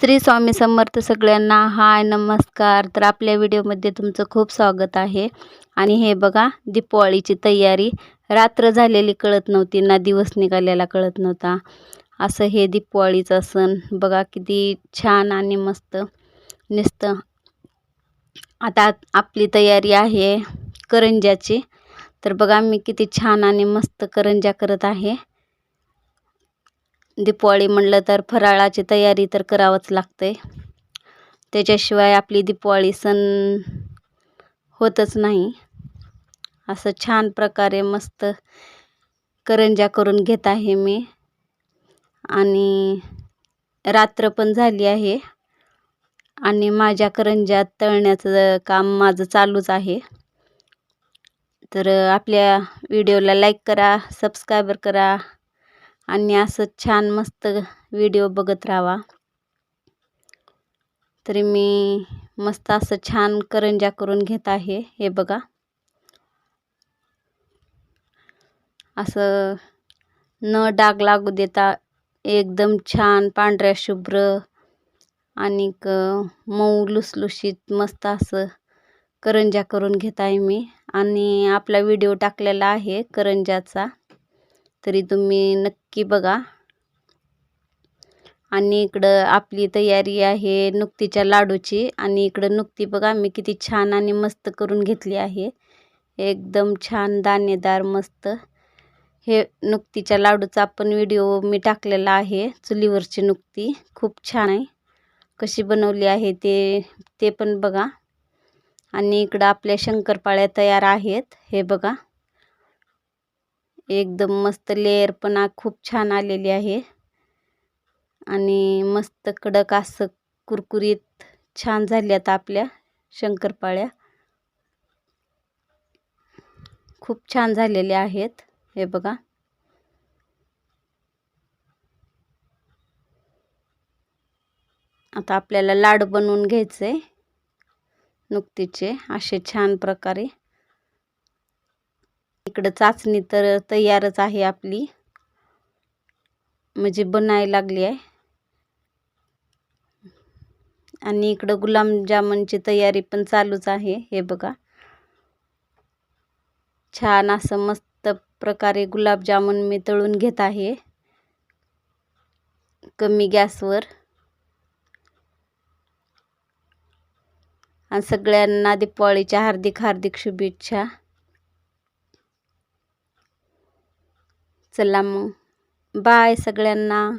श्री स्वामी समर्थ सगळ्यांना. हाय नमस्कार. तर आपल्या व्हिडिओमध्ये तुमचं खूप स्वागत आहे. आणि हे बघा, दीपावलीची तयारी. रात्र झालेली कळत नव्हती ना दिवस निघालेला कळत नव्हता. असं हे दीपावलीचं सण बघा किती छान आणि मस्त नुसतं. आता आपली तयारी आहे करंज्याची. तर बघा मी किती छान आणि मस्त करंज्या करत आहे. दीपावली म्हणलं तर फराळाची तयारी तर करावंच लागते. त्याच्याशिवाय आपली दीपावली सण होतच नाही. असं छान प्रकारे मस्त करंज्या करून घेत आहे मी. आणि रात्र पण झाली आहे आणि माझ्या करंज्या तळण्याचं काम माझं चालूच आहे. तर आपल्या व्हिडिओला लाईक करा, सबस्क्राईबर करा आणि असं छान मस्त व्हिडिओ बघत राहा. तरी मी मस्त असं छान करंज्या करून घेत आहे. हे बघा, असं न डाग लागू देता एकदम छान पांढऱ्या शुभ्र आणि मऊ लुसलुशीत मस्त असं करंज्या करून घेत आहे मी. आणि आपला व्हिडिओ टाकलेला आहे करंज्याचा, तरी तुम्ही नक्की बघा. आणि इकडं आपली तयारी आहे नुक्तीच्या लाडूची. आणि इकडं नुक्ती बघा मी किती छान आणि मस्त करून घेतली आहे. एकदम छान दाणेदार मस्त. हे नुक्तीच्या लाडूचा पण व्हिडिओ मी टाकलेला आहे. चुलीवरची नुक्ती खूप छान आहे, कशी बनवली आहे ते पण बघा. आणि इकडं आपल्या शंकरपाळ्या तयार आहेत. हे बघा, एकदम मस्त लेअरपणा खूप छान आलेली आहे. आणि मस्त कडक असं कुरकुरीत छान झाल्यात आपल्या शंकरपाळ्या. खूप छान झालेल्या आहेत. हे बघा, आता आपल्याला लाडू बनवून घ्यायचे नुक्तीचे असे छान प्रकारे. इकडं चाचणी तर तयारच आहे आपली, म्हणजे बनायला लागली आहे. आणि इकडं गुलाबजामुनची तयारी पण चालूच आहे. हे बघा, छान असं मस्त प्रकारे गुलाबजामुन मी तळून घेत आहे कमी गॅसवर. आणि सगळ्यांना दीपावलीच्या हार्दिक हार्दिक शुभेच्छा. चला मग, बाय सगळ्यांना.